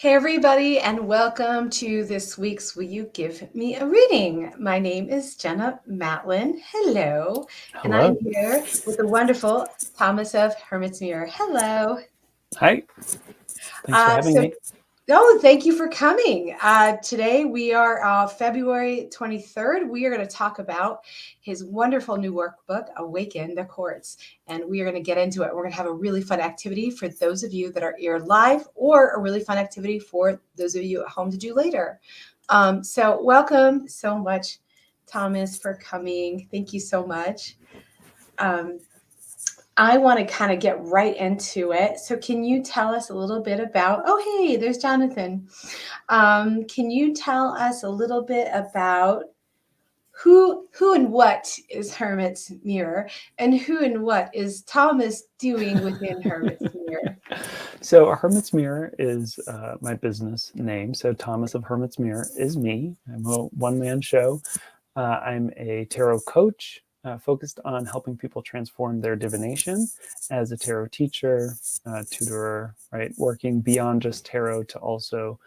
Hey, everybody, and welcome to this week's Will You Give Me a Reading? My name is Jenna Matlin. Hello. And I am Hello. here with the wonderful Thomas of Hermit's Mirror. Hello. Hi. Thanks for having So, me. thank you for coming. Today we are February 23rd. We are going to talk about his wonderful new workbook, Awaken the Courts. And we are going to get into it. We're going to have a really fun activity for those of you that are here live, or a really fun activity for those of you at home to do later. So welcome so much, Thomas, for coming. Thank you so much. I want to kind of get right into it. So can you tell us a little bit about, oh, hey, there's Jonathan. Can you tell us a little bit about who and what is Hermit's Mirror, and who and what is Thomas doing within Hermit's Mirror? So, Hermit's Mirror is my business name. So, Thomas of Hermit's Mirror is me. I'm a one-man show. I'm a tarot coach focused on helping people transform their divination as a tarot teacher, tutor, right? Working beyond just tarot to also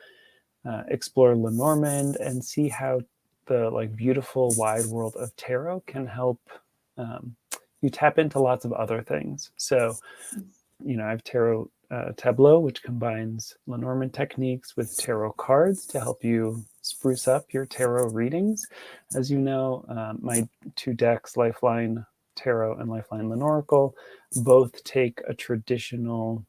explore Lenormand and see how the beautiful wide world of tarot can help you tap into lots of other things. So, I have tarot tableau, which combines Lenormand techniques with tarot cards to help you spruce up your tarot readings. As you know, my two decks, Lifeline Tarot and Lifeline Lenorical, both take a traditional,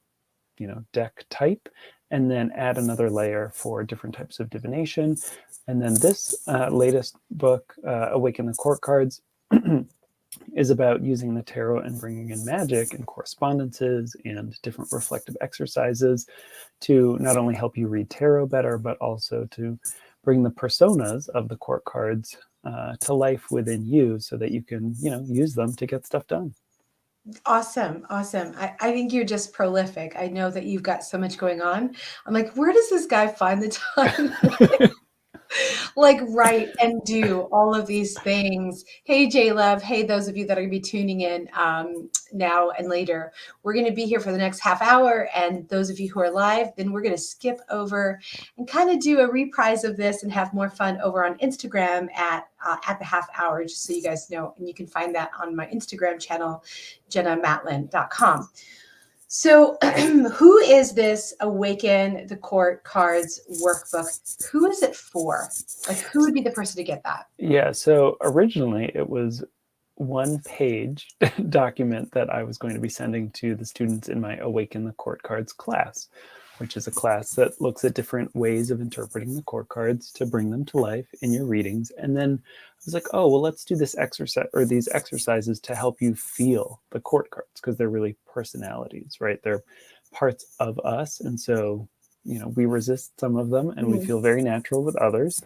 deck type and then add another layer for different types of divination. And then this latest book, Awaken the Court Cards, is about using the tarot and bringing in magic and correspondences and different reflective exercises to not only help you read tarot better, but also to bring the personas of the court cards to life within you so that you can, use them to get stuff done. Awesome. I think you're just prolific. I know that you've got so much going on. I'm like, where does this guy find the time like write and do all of these things? Hey, J Love. Hey, those of you that are going to be tuning in now and later. We're going to be here for the next half hour. And those of you who are live, then we're going to skip over and kind of do a reprise of this and have more fun over on Instagram at the half hour, just so you guys know. And you can find that on my Instagram channel, jennamatlin.com. So, who is this Awaken the Court Cards workbook? Who is it for? Like, who would be the person to get that? Yeah, so originally it was one page document that I was going to be sending to the students in my Awaken the Court Cards class, which is a class that looks at different ways of interpreting the court cards to bring them to life in your readings. And then I was like, oh, well, let's do this exercise or these exercises to help you feel the court cards, because they're really personalities, right? They're parts of us. And so, we resist some of them and we feel very natural with others.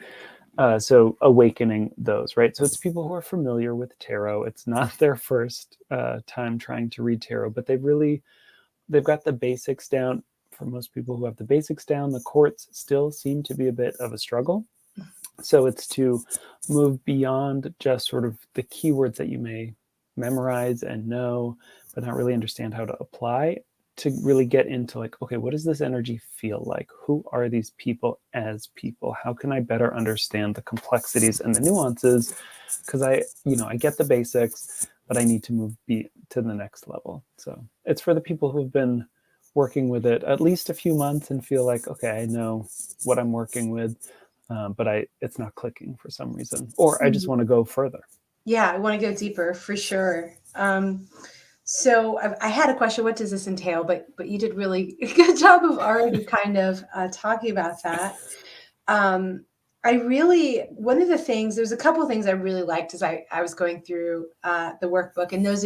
So awakening those, right? So it's people who are familiar with tarot. It's not their first time trying to read tarot, but they've got the basics down. For most people who have the basics down, the courts still seem to be a bit of a struggle. So it's to move beyond just sort of the keywords that you may memorize and know, but not really understand how to apply, to really get into like, okay, what does this energy feel like? Who are these people as people? How can I better understand the complexities and the nuances? Because I get the basics, but I need to move to the next level. So it's for the people who've been working with it at least a few months and feel like, okay, I know what I'm working with, but it's not clicking for some reason, or I just want to go further. Yeah, I want to go deeper for sure. So I had a question. What does this entail? But you did really a good job of already kind of talking about that. One of the things, there's a couple of things I really liked as I was going through the workbook. And those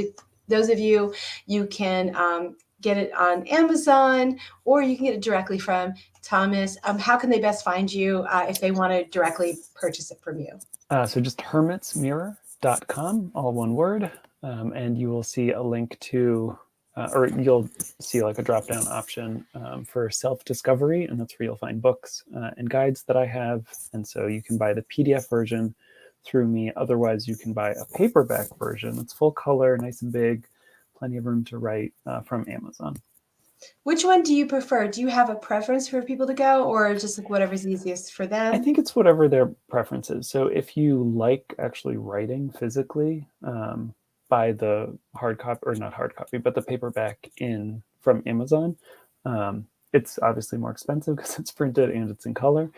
of you, you can get it on Amazon, or you can get it directly from Thomas. How can they best find you if they want to directly purchase it from you? So just hermitsmirror.com, all one word, and you will see a link to, or you'll see like a drop-down option for self-discovery, and that's where you'll find books and guides that I have. And so you can buy the PDF version through me. Otherwise, you can buy a paperback version. It's full color, nice and big, plenty of room to write from Amazon. Which one do you prefer? Do you have a preference for people to go, or just like whatever's easiest for I them? think it's whatever their preference is. So if you like actually writing physically, buy the hard copy, or not hard copy, but the paperback in from Amazon. It's obviously more expensive because it's printed and it's in color.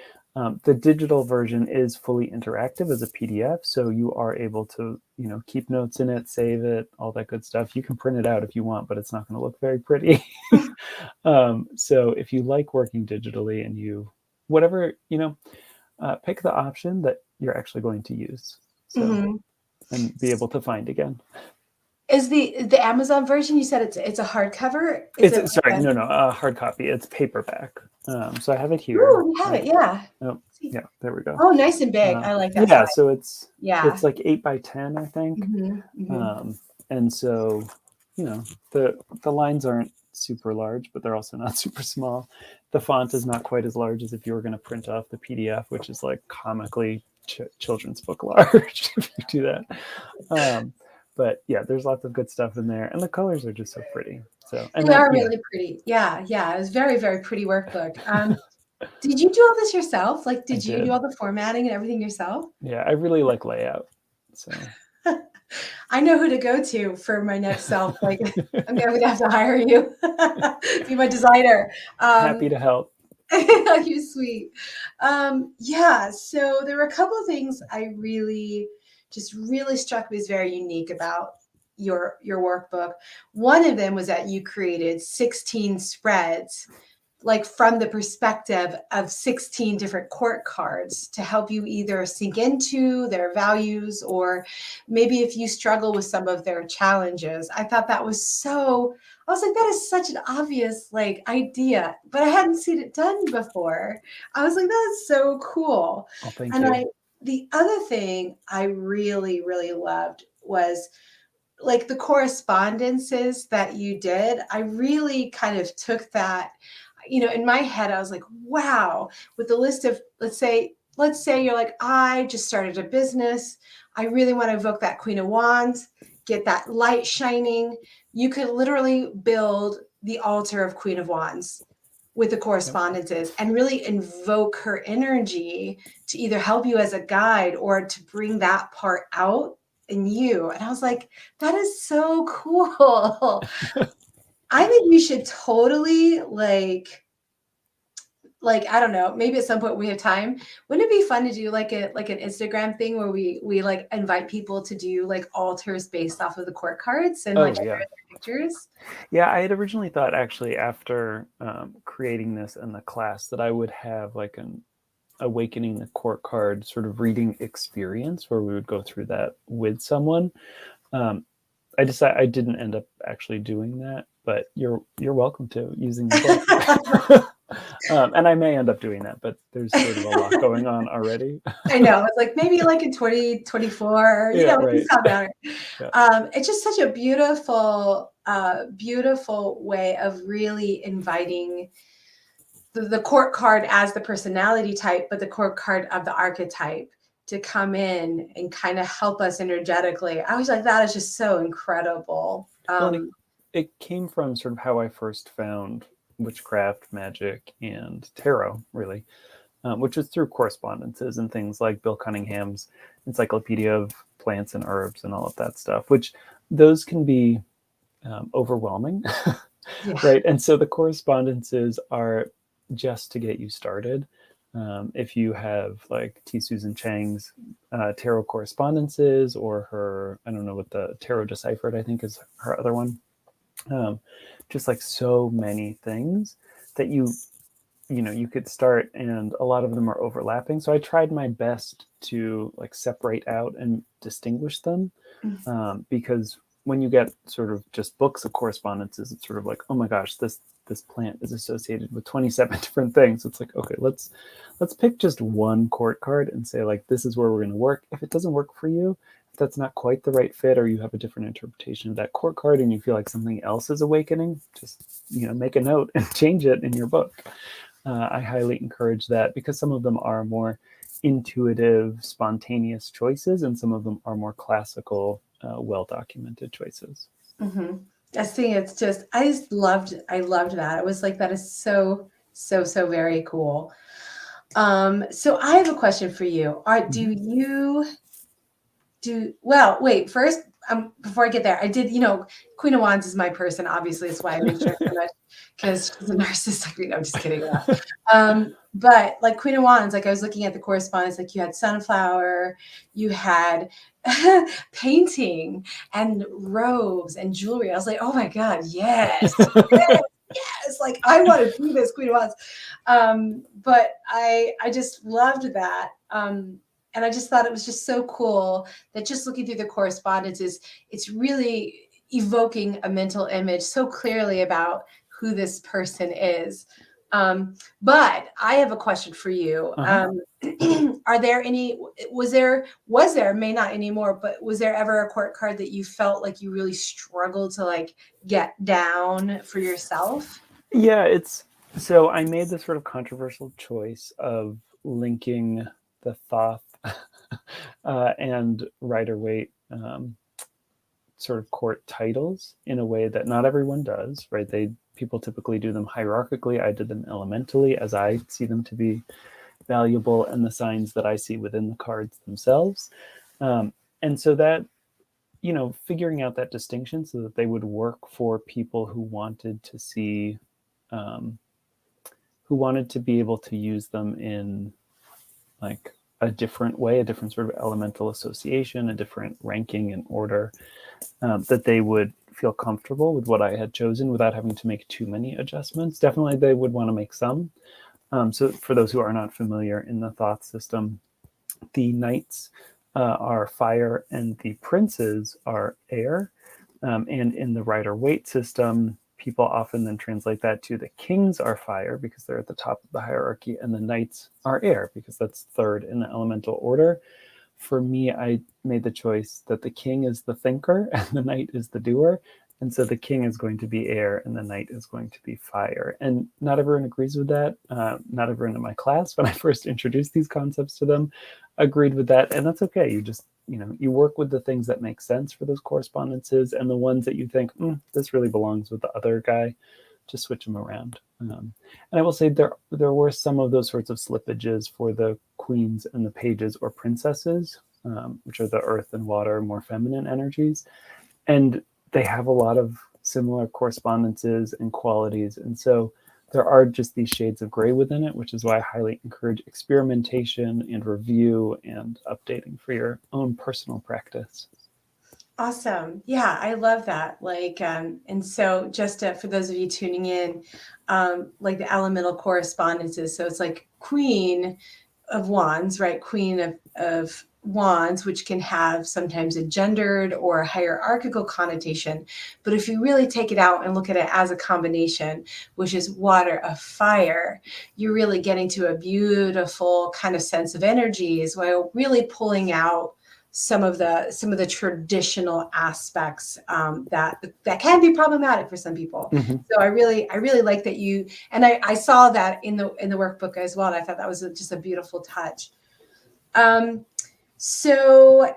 The digital version is fully interactive as a PDF, so you are able to, keep notes in it, save it, all that good stuff. You can print it out if you want, but it's not going to look very pretty. So if you like working digitally and whatever, pick the option that you're actually going to use. So, Hmm. and be able to find again. Is the Amazon version, you said it's a hardcover? Is it Sorry, like a, no, hard copy. It's paperback. So I have it here, ooh, you have right? it, yeah. Oh, See. yeah, there we go. Oh, nice and big. I like that Yeah, size. so it's Yeah. like 8 by 10, I think. Hmm. Hmm. And so, the lines aren't super large, but they're also not super small. The font is not quite as large as if you were going to print off the PDF, which is like comically children's book large if you do that. But yeah, there's lots of good stuff in there, and the colors are just so pretty. So, and They then are really pretty. Yeah, yeah. It was very, very pretty workbook. Did you do all this yourself? Like, I did you do did. all the formatting and everything yourself? Yeah, I really like layout. So I know who to go to for my next self. Like, I'm gonna have to hire you, be my designer. happy to help. You're sweet. Yeah. So there were a couple of things I really struck me as very unique about your workbook. One of them was that you created 16 spreads, like from the perspective of 16 different court cards to help you either sink into their values, or maybe if you struggle with some of their challenges. I thought that was so, I was like, that is such an obvious like idea, but I hadn't seen it done before. I was like, that is so cool. Oh, thank And you. the other thing I really, really loved was like the correspondences that you did. I really kind of took that, in my head, I was like, wow, with the list of, let's say you're like, I just started a business. I really want to evoke that Queen of Wands, get that light shining. You could literally build the altar of Queen of Wands with the Yep. correspondences and really invoke her energy to either help you as a guide or to bring that part out in you. And I was like, that is so cool. I think we should totally like I don't know, maybe at some point we have time. Wouldn't it be fun to do like an Instagram thing where we like invite people to do like altars based off of the court cards and like Oh, share yeah. their pictures? Yeah, I had originally thought actually after creating this in the class that I would have like an awakening the court card sort of reading experience where we would go through that with someone. Um, I decided I didn't end up actually doing that, but you're welcome to using the book. And I may end up doing that, but there's sort of a lot going on already. I know. It's like maybe like in 2024, Yeah, we can right. stop down. Yeah. It's just such a beautiful, beautiful way of really inviting the court card as the personality type, but the court card of the archetype to come in and kind of help us energetically. I was like, that is just so incredible. Well, and it came from sort of how I first found witchcraft, magic, and tarot, really, which was through correspondences and things like Bill Cunningham's Encyclopedia of Plants and Herbs and all of that stuff, which those can be overwhelming, Yeah. right? And so the correspondences are just to get you started. If you have like T. Susan Chang's tarot correspondences or her, I don't know what the Tarot Deciphered, I think is her other one. Just like so many things that you could start, and a lot of them are overlapping. So I tried my best to like separate out and distinguish them, because when you get sort of just books of correspondences, it's sort of like, oh my gosh, this plant is associated with 27 different things. It's like, okay, let's pick just one court card and say like, this is where we're going to work. If it doesn't work for you, if that's not quite the right fit, or you have a different interpretation of that court card and you feel like something else is awakening, just make a note and change it in your book. I highly encourage that, because some of them are more intuitive, spontaneous choices, and some of them are more classical, well-documented choices. Mm-hmm. I think it's just, I loved that. It was like, that is so, so, so very cool. So I have a question for you. Mhm. Do you well, wait, first, before I get there, I did, Queen of Wands is my person, obviously. That's why I mentioned her so much, because she's a narcissist. Like, no, I'm just kidding. But like Queen of Wands, like I was looking at the correspondence, like you had sunflower, you had painting and robes and jewelry. I was like, oh my God, yes, yes, yes. Like I want to be this Queen of Wands. But I just loved that. And I just thought it was just so cool that just looking through the correspondences, it's really evoking a mental image so clearly about who this person is. But I have a question for you. Uh-huh. Are there any, may not anymore, but was there ever a court card that you felt like you really struggled to like get down for yourself? Yeah, it's so I made this sort of controversial choice of linking the Thoth and Rider-Waite sort of court titles in a way that not everyone does, right? People typically do them hierarchically. I did them elementally as I see them to be valuable and the signs that I see within the cards themselves. And so that, figuring out that distinction so that they would work for people who wanted to see, who wanted to be able to use them in like a different way, a different sort of elemental association, a different ranking and order, that they would feel comfortable with what I had chosen without having to make too many adjustments. Definitely they would want to make some. So for those who are not familiar in the Thoth system, the knights are fire and the princes are air. And in the Rider-Waite system, people often then translate that to the kings are fire because they're at the top of the hierarchy, and the knights are air because that's third in the elemental order. For me, I made the choice that the king is the thinker and the knight is the doer. And so the king is going to be air and the knight is going to be fire. And not everyone agrees with that. Not everyone in my class, when I first introduced these concepts to them, agreed with that. And that's okay. You just, you work with the things that make sense for those correspondences, and the ones that you think, this really belongs with the other guy, just switch them around. And I will say there were some of those sorts of slippages for the queens and the pages or princesses, which are the earth and water, more feminine energies. And they have a lot of similar correspondences and qualities. And so there are just these shades of gray within it, which is why I highly encourage experimentation and review and updating for your own personal practice. Awesome. Yeah, I love that. Like, and so just for those of you tuning in, like the elemental correspondences. So it's like Queen of Wands, right? Queen of Wands, which can have sometimes a gendered or a hierarchical connotation. But if you really take it out and look at it as a combination, which is water of fire, you're really getting to a beautiful kind of sense of energies while really pulling out some of the traditional aspects that can be problematic for some people. Mm-hmm. So I really like that you, and I saw that in the workbook as well. And I thought that was just a beautiful touch. So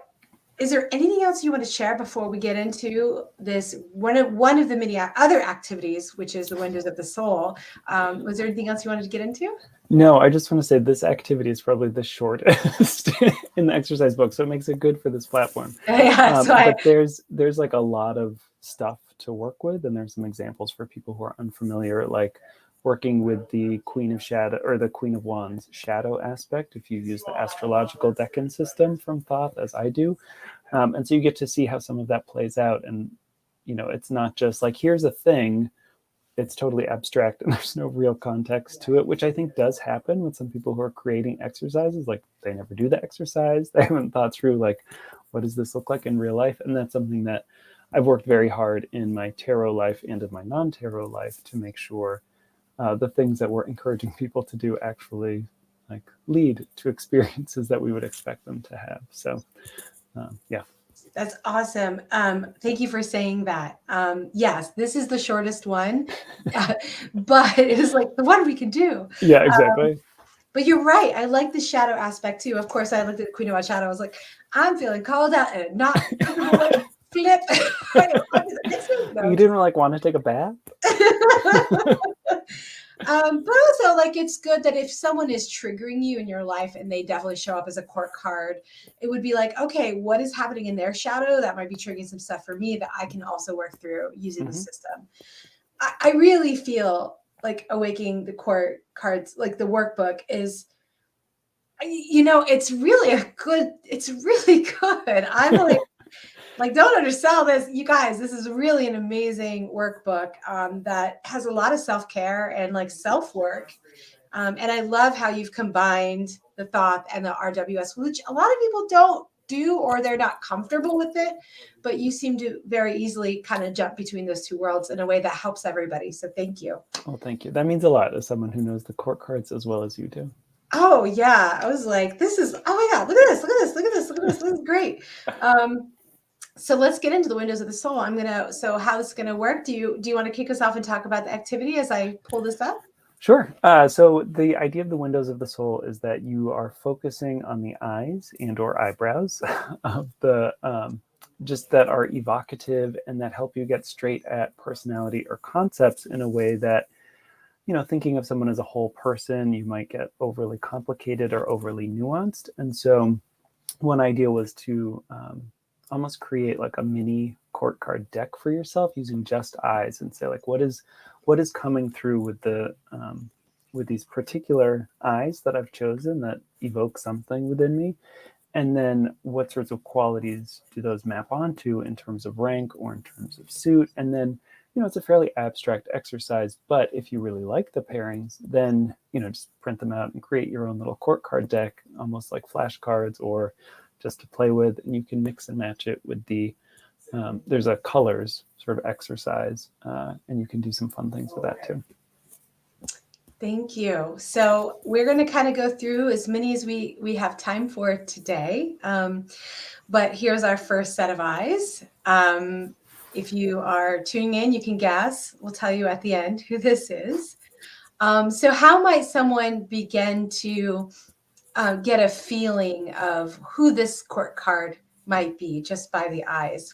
is there anything else you want to share before we get into this one of the many other activities, which is the Windows of the Soul? Was there anything else you wanted to get into? No, I just want to say this activity is probably the shortest in the exercise book, so it makes it good for this platform. Yeah, but there's like a lot of stuff to work with, and there's some examples for people who are unfamiliar, like working with the Queen of Shadow or the Queen of Wands shadow aspect if you use the astrological decan system from Thoth, as I do. And so you get to see how some of that plays out. And, it's not just like, here's a thing. It's totally abstract and there's no real context to it, which I think does happen with some people who are creating exercises. Like they never do the exercise. They haven't thought through, like, what does this look like in real life? And that's something that I've worked very hard in my tarot life and in my non-tarot life to make sure the things that we're encouraging people to do actually like lead to experiences that we would expect them to have. So yeah. That's awesome. Thank you for saying that. Yes, this is the shortest one, but it is like the one we can do. Yeah, exactly. But you're right. I like the shadow aspect too. Of course, I looked at the Queen of Wands shadow. I was like, I'm feeling called out and not. flip. It's You didn't like want to take a bath? But also, like, it's good that if someone is triggering you in your life and they definitely show up as a court card, it would be like, okay, what is happening in their shadow that might be triggering some stuff for me that I can also work through using the system. I really feel like Awakening the Court Cards, like the workbook is, it's really good. I'm like, don't undersell this. You guys, this is really an amazing workbook that has a lot of self-care and like self-work. And I love how you've combined the Thoth and the RWS, which a lot of people don't do or they're not comfortable with it. But you seem to very easily kind of jump between those two worlds in a way that helps everybody. So thank you. Well, thank you. That means a lot as someone who knows the court cards as well as you do. Oh, yeah. I was like, oh my God, look at this, look at this, look at this, look at this. This is great. So let's get into the windows of the soul. So how this is going to work? Do you want to kick us off and talk about the activity as I pull this up? Sure. So the idea of the windows of the soul is that you are focusing on the eyes and or eyebrows of the just that are evocative and that help you get straight at personality or concepts in a way that, thinking of someone as a whole person, you might get overly complicated or overly nuanced. And so one idea was to almost create like a mini court card deck for yourself using just eyes and say like, what is coming through with the with these particular eyes that I've chosen that evoke something within me, and then what sorts of qualities do those map onto in terms of rank or in terms of suit. And then it's a fairly abstract exercise, but if you really like the pairings, then just print them out and create your own little court card deck, almost like flashcards or just to play with, and you can mix and match it with the there's a colors sort of exercise, and you can do some fun things with that too. Thank you. So we're going to kind of go through as many as we have time for today. But here's our first set of eyes. If you are tuning in, you can guess. We'll tell you at the end who this is. So how might someone begin to get a feeling of who this court card might be just by the eyes?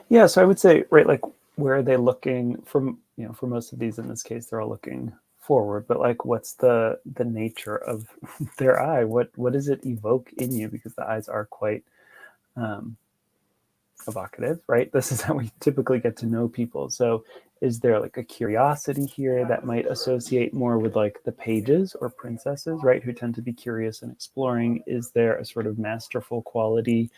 Yeah, so I would say, right, like where are they looking from? For most of these, in this case, they're all looking forward. But like, what's the nature of their eye? What does it evoke in you? Because the eyes are quite evocative, right? This is how we typically get to know people. So is there like a curiosity here that might associate more with like the pages or princesses, right, who tend to be curious and exploring? Is there a sort of masterful quality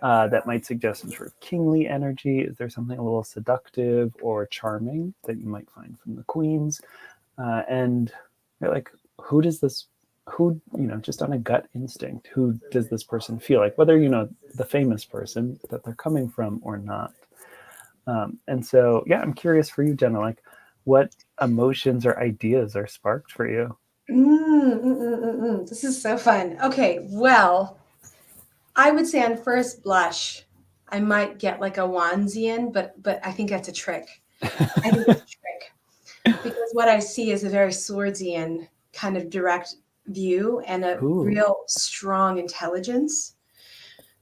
that might suggest some sort of kingly energy? Is there something a little seductive or charming that you might find from the queens? And like, who, just on a gut instinct, who does this person feel like, whether the famous person that they're coming from or not? And so, yeah, I'm curious for you, Jenna, like what emotions or ideas are sparked for you? This is so fun. Okay, well, I would say on first blush, I might get like a Wansian, but I think that's a trick. I think it's a trick because what I see is a very Swordian kind of direct view and a real strong intelligence.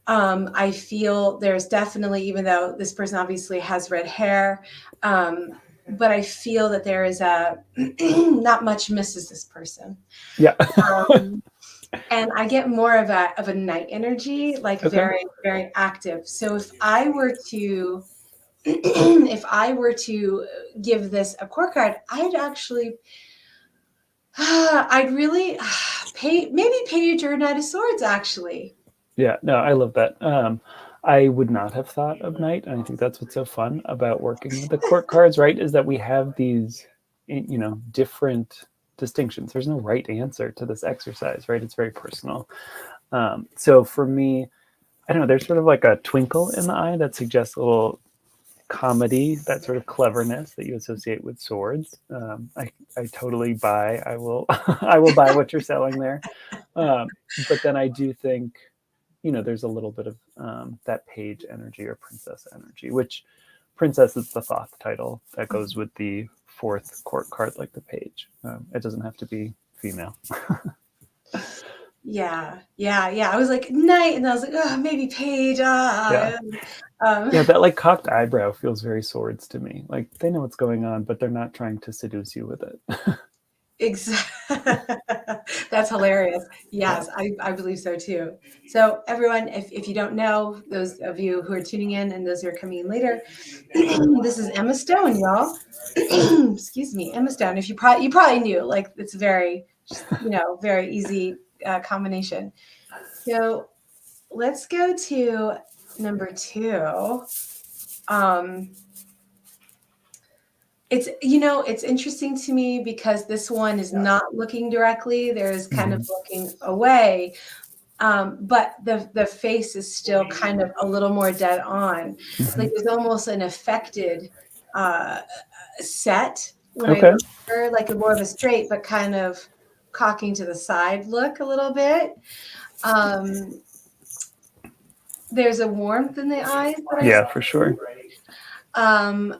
I feel there's definitely, even though this person obviously has red hair, but I feel that there is not much misses this person. Yeah. And I get more of a night energy, like very, very active. So if I were to give this a court card, I'd really pay Page or Knight of Swords, actually. Yeah, no, I love that. I would not have thought of Knight, and I think that's what's so fun about working with the court cards, right? Is that we have these, different distinctions. There's no right answer to this exercise, right? It's very personal. So for me, I don't know, there's sort of like a twinkle in the eye that suggests a little comedy, that sort of cleverness that you associate with swords. I totally buy. I will I will buy what you're selling there. But then I do think, there's a little bit of that page energy or princess energy, which princess is the Thoth title that goes with the fourth court card, like the page. It doesn't have to be female. Yeah, yeah, yeah. I was like, night, and I was like, oh, maybe Paige. Yeah. Yeah, that like cocked eyebrow feels very swords to me. Like they know what's going on, but they're not trying to seduce you with it. Exactly. That's hilarious. Yeah. Yes, I believe so too. So everyone, if you don't know, those of you who are tuning in and those who are coming in later, this is Emma Stone, y'all. Excuse me, Emma Stone. If you probably knew, like it's very, very easy combination. So let's go to number two. Um, it's interesting to me because this one is not looking directly. There is kind of Hmm. looking away, but the face is still kind of a little more dead on. Hmm. Like there's almost an affected uh, set when I Okay. look at her, like a more of a straight, but kind of cocking to the side look a little bit. Um, there's a warmth in the eyes that I Yeah, for see. sure. Um,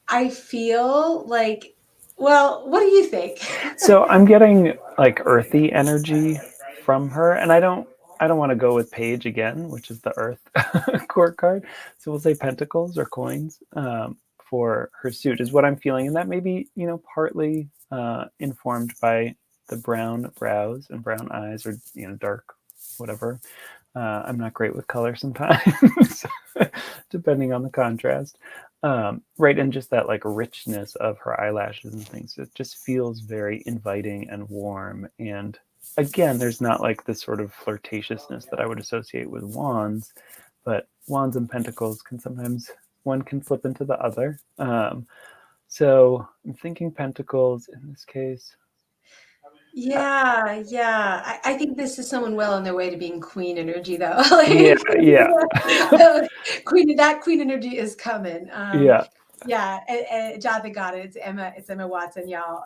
I feel like, well, what do you think? So I'm getting like earthy energy from her, and I don't want to go with Page again, which is the Earth court card. So we'll say Pentacles or coins for her suit is what I'm feeling, and that may be partly informed by the brown brows and brown eyes, or dark, whatever. I'm not great with color sometimes, depending on the contrast. Right, and just that like richness of her eyelashes and things. It just feels very inviting and warm. And again, there's not like this sort of flirtatiousness that I would associate with wands, but wands and pentacles can sometimes one can slip into the other. So I'm thinking pentacles in this case. Yeah, yeah. I think this is someone well on their way to being queen energy, though. Yeah, Like, yeah, queen energy is coming. yeah. Yeah, and Jonathan got it. It's Emma Watson, y'all.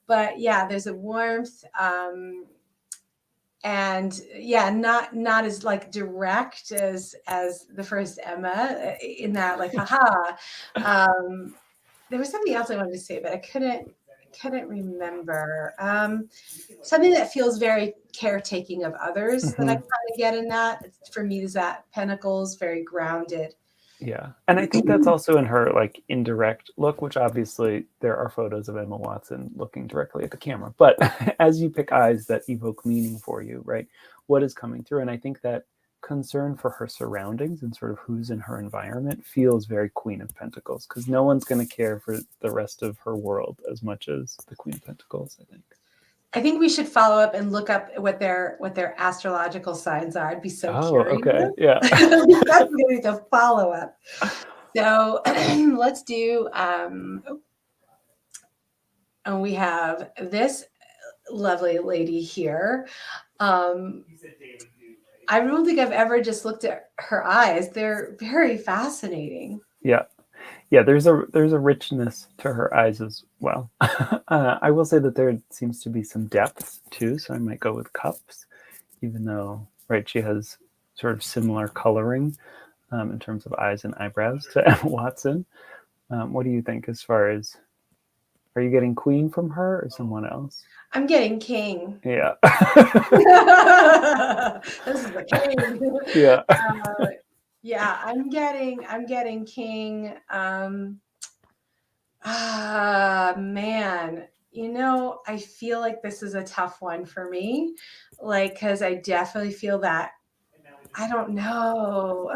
But yeah, there's a warmth, and yeah, not as like direct as the first Emma in that like, haha. Um, there was something else I wanted to say, but I couldn't remember. Something that feels very caretaking of others that I Hmm. kind of get in that. For me, is that Pentacles, very grounded. Yeah. And I think that's also in her like indirect look, which obviously there are photos of Emma Watson looking directly at the camera. But as you pick eyes that evoke meaning for you, right? What is coming through? And I think that concern for her surroundings and sort of who's in her environment feels very Queen of Pentacles, because no one's going to care for the rest of her world as much as the Queen of Pentacles, I think. I think we should follow up and look up what their astrological signs are. I'd be so Oh, curious. okay. Yeah. That's going to be the follow up. So let's do. And we have this lovely lady here. Um, I don't think I've ever just looked at her eyes. They're very fascinating. Yeah. Yeah, there's a richness to her eyes as well. I will say that there seems to be some depth too, so I might go with cups, even though right she has sort of similar coloring in terms of eyes and eyebrows to Emma Watson. What do you think as far as are you getting Queen from her or someone else? I'm getting king. Yeah, This is the king. yeah, Yeah, I'm getting king. Man, I feel like this is a tough one for me, like because I definitely feel that I don't know.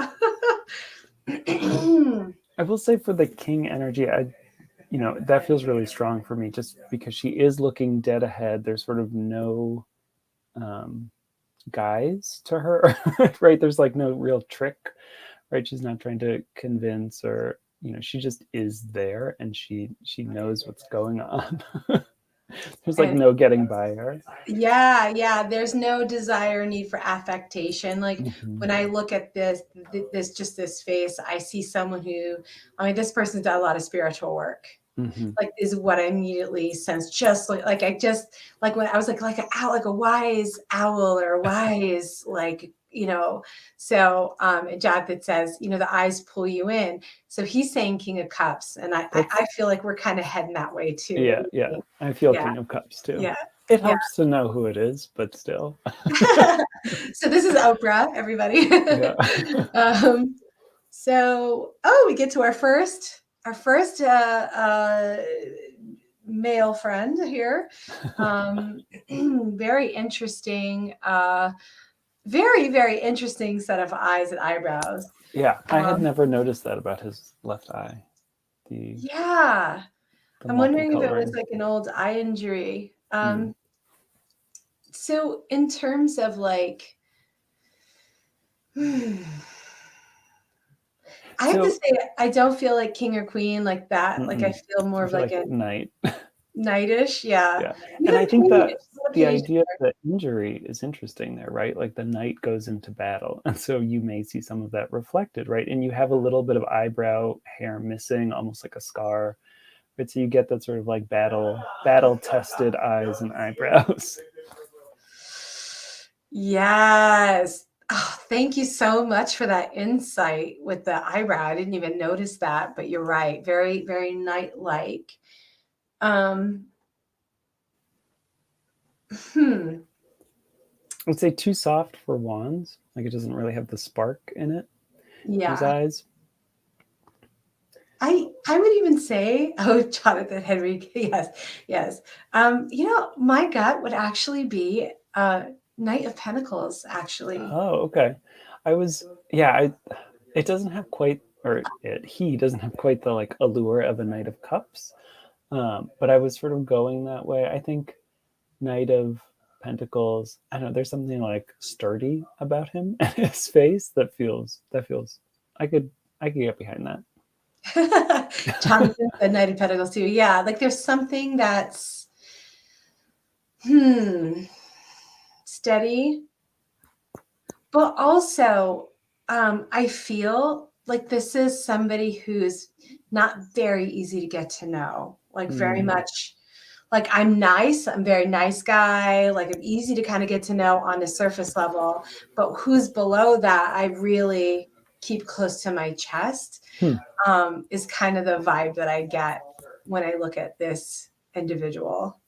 I will say for the King energy, that feels really strong for me, just because she is looking dead ahead. There's sort of no um, guise to her, right? There's like no real trick, right? She's not trying to convince, or she just is there, and she knows what's going on. There's like And no getting by her. yeah, yeah, there's no desire, need for affectation. Like Hmm. when I look at this face, I see someone who, I mean, this person's done a lot of spiritual work. Hmm. Like is what I immediately sense. Just like I just like when I was like an owl, like a wise owl or a wise So Jonathan says, the eyes pull you in. So he's saying King of Cups, and I That's feel like we're kind of heading that way too. What yeah, do you yeah. think? I feel Yeah, King of Cups too. yeah. It Yeah. helps to know who it is, but still. So this is Oprah, everybody. Yeah. um, so, oh, we get to our first male friend here. Very interesting. Very, very interesting set of eyes and eyebrows. Yeah, I had Um, never noticed that about his left eye. The yeah, the I'm wondering if it was multicoloring. like an old eye injury. Mm. So in terms of like, I have to So say, I don't feel like king or queen like that. Like I mm-mm. feel more I of feel like like a night. knightish. Yeah. Yeah. And Even I think page, that what a the page. idea of the injury is interesting there, right? Like the knight goes into battle. And so you may see some of that reflected, right? And you have a little bit of eyebrow hair missing, almost like a scar. Right. So you get that sort of like battle tested eyes and eyebrows. Yes. Oh, thank you so much for that insight with the eyebrow. I didn't even notice that, but you're right. Very, very knight-like. Um, hmm. I would say too soft for wands. Like it doesn't really have the spark in it. Those Yeah. eyes. I would even say, oh, Jonathan Henry, yes, yes. My gut would actually be Knight of Pentacles, actually. Oh, okay. I was yeah, it doesn't have quite he doesn't have quite the like allure of a Knight of Cups. But I was sort of going that way. I think Knight of Pentacles, I don't know, there's something like sturdy about him and his face that feels I could I could get behind that. Jonathan said Knight of Pentacles too. Yeah, like there's something that's hmm steady, but also I feel like this is somebody who's not very easy to get to know. Like very Mm, much like I'm very nice guy, like I'm easy to kind of get to know on a surface level, but who's below that I really keep close to my chest, hmm. is kind of the vibe that I get when I look at this individual.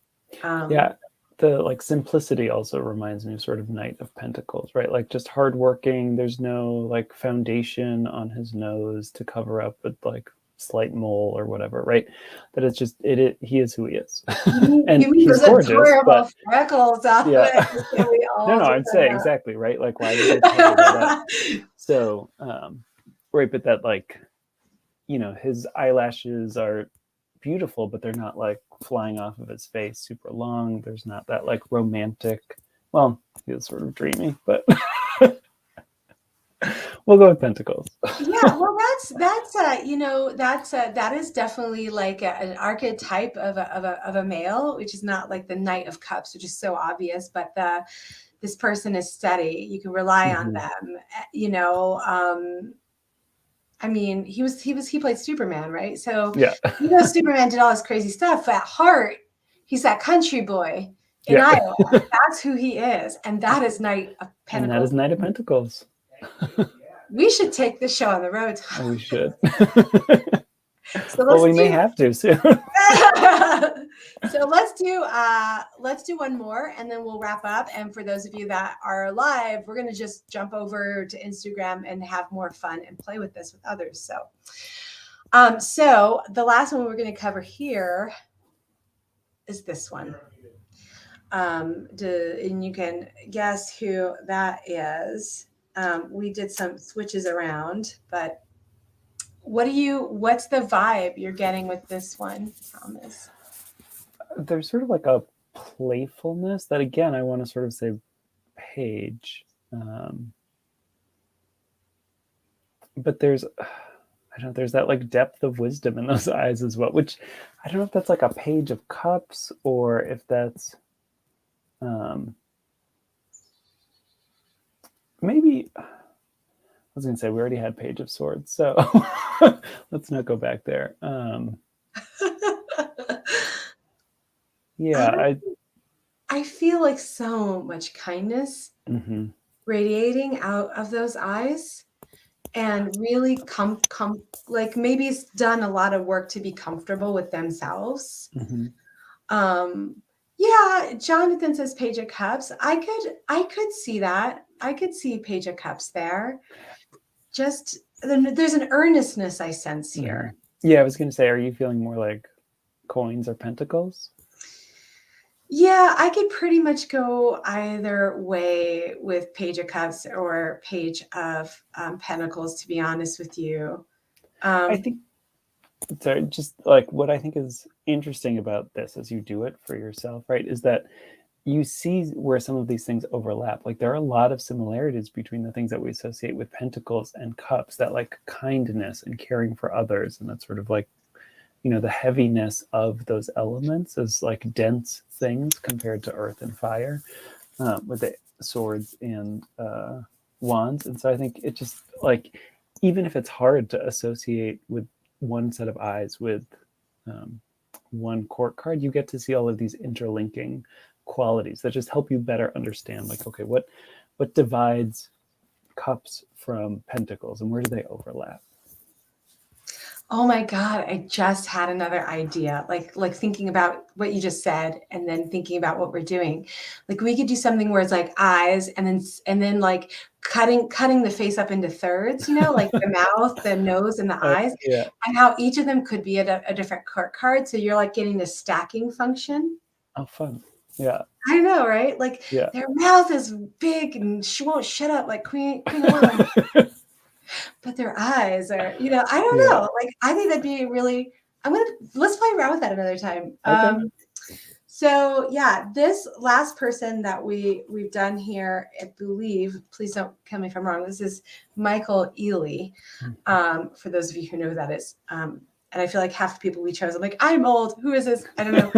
Um, Yeah, the like simplicity also reminds me of sort of Knight of Pentacles, right? Like just hardworking. There's no like foundation on his nose to cover up with like slight mole or whatever, right? That it's just he is who he is, and you mean he's those gorgeous. But adorable freckles on yeah, it that we no, all no, just I'd say exactly right. Like why would they cover that up? So, right, but that like his eyelashes are beautiful, but they're not like flying off of his face super long. There's not that like romantic. Well, he was sort of dreamy, but we'll go with Pentacles. Yeah, well, that is definitely like an archetype of a male, which is not like the Knight of Cups, which is so obvious, but this person is steady. You can rely on Mm-hmm. them. I mean, he played Superman, right? So Yeah, Superman did all this crazy stuff, but at heart, he's that country boy in yeah, Iowa. That's who he is, and that is Knight of and that Pentacles. is Knight of Pentacles. We should take this show on the road. Oh, we should. So Well, let's we may do have to soon. so let's do one more and then we'll wrap up. And for those of you that are live, we're gonna just jump over to Instagram and have more fun and play with this with others. So the last one we're gonna cover here is this one. And you can guess who that is. We did some switches around, but what's the vibe you're getting with this one, Thomas? There's sort of like a playfulness that, again, I want to sort of say page. But there's I don't know, there's that like depth of wisdom in those eyes as well, which I don't know if that's like a page of cups or if that's maybe I was gonna say we already had page of swords, so let's not go back there. Yeah, I feel like so much kindness mm-hmm, radiating out of those eyes and really like maybe it's done a lot of work to be comfortable with themselves. mm-hmm. Um, Yeah, Jonathan says Page of Cups. I could see that. I could see Page of Cups there. Just there's an earnestness I sense Hmm. here. Yeah, I was going to say, are you feeling more like coins or pentacles? Yeah, I could pretty much go either way with Page of Cups or Page of Pentacles, to be honest with you. I Um, think so. Just like what I think is interesting about this as you do it for yourself, right, is that you see where some of these things overlap. Like there are a lot of similarities between the things that we associate with pentacles and cups, that like kindness and caring for others, and that sort of like, the heaviness of those elements is like dense things compared to earth and fire, with the swords and wands. And so I think it just like, even if it's hard to associate with one set of eyes with um, one court card, you get to see all of these interlinking qualities that just help you better understand, like, okay, what divides cups from pentacles, and where do they overlap? oh my God, I just had another idea. Like thinking about what you just said and then thinking about what we're doing. Like we could do something where it's like eyes and then like cutting the face up into thirds, like the mouth, the nose, and the eyes, Yeah. and how each of them could be a different court card. So you're like getting the stacking function. Oh, fun. Yeah. I know, right? Like Yeah. their mouth is big and she won't shut up like Queen of Wands, but their eyes are, I don't Yeah. know. Like I think that'd be really. Let's play around with that another time. Okay. So yeah, this last person that we've done here, I believe. Please don't kill me if I'm wrong. This is Michael Ealy. For those of you who know who that is, and I feel like half the people we chose, I'm like, I'm old. Who is this? I don't know.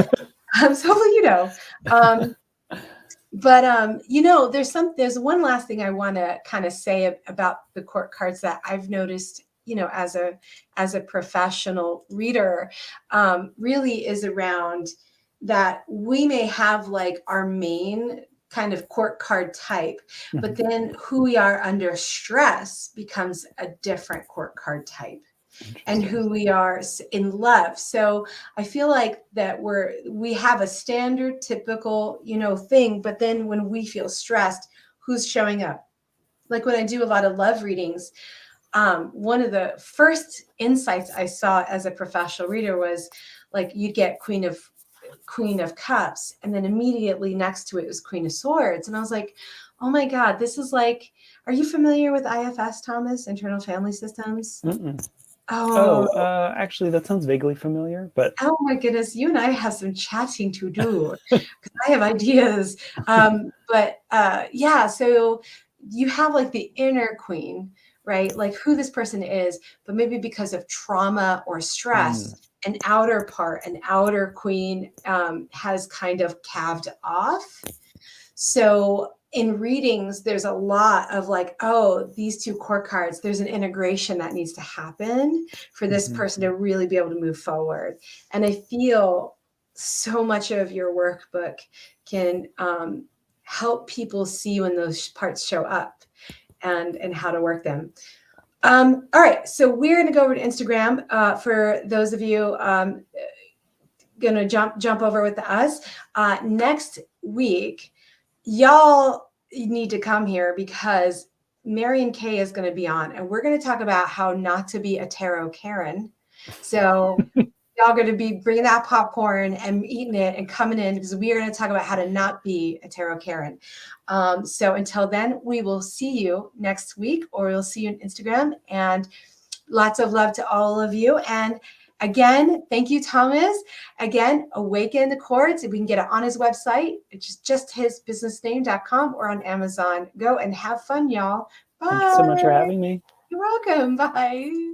So hopefully you know. Um, But there's one last thing I want to kind of say about the court cards that I've noticed, as a professional reader, really is around that we may have like our main kind of court card type, but then who we are under stress becomes a different court card type, and Interesting. who we are in love. So I feel like that we have a standard typical, thing, but then when we feel stressed, who's showing up? Like when I do a lot of love readings, one of the first insights I saw as a professional reader was like you'd get Queen of Cups, and then immediately next to it was Queen of Swords. And I was like, oh my God, this is like, are you familiar with IFS, Thomas, Internal Family Systems? Mm-mm. Oh, Oh, actually, that sounds vaguely familiar, but oh my goodness, you and I have some chatting to do because I have ideas. But yeah, so you have like the inner queen, right? Like who this person is, but maybe because of trauma or stress, an outer queen has kind of calved off. So in readings, there's a lot of like, oh, these two core cards, there's an integration that needs to happen for this person to really be able to move forward. And I feel so much of your workbook can help people see when those parts show up and how to work them. All right, so we're going to go over to Instagram for those of you going to jump over with us next week. Y'all need to come here because Marion Kay is going to be on, and we're going to talk about how not to be a tarot Karen. So y'all going to be bringing that popcorn and eating it and coming in because we are going to talk about how to not be a tarot Karen. So until then, we will see you next week, or we'll see you on Instagram. And lots of love to all of you. And again, thank you, Thomas. Again, Awaken the Chords. We can get it on his website. It's just his businessname.com or on Amazon. Go and have fun, y'all. thank you so much for Bye. having me. You're welcome. Bye.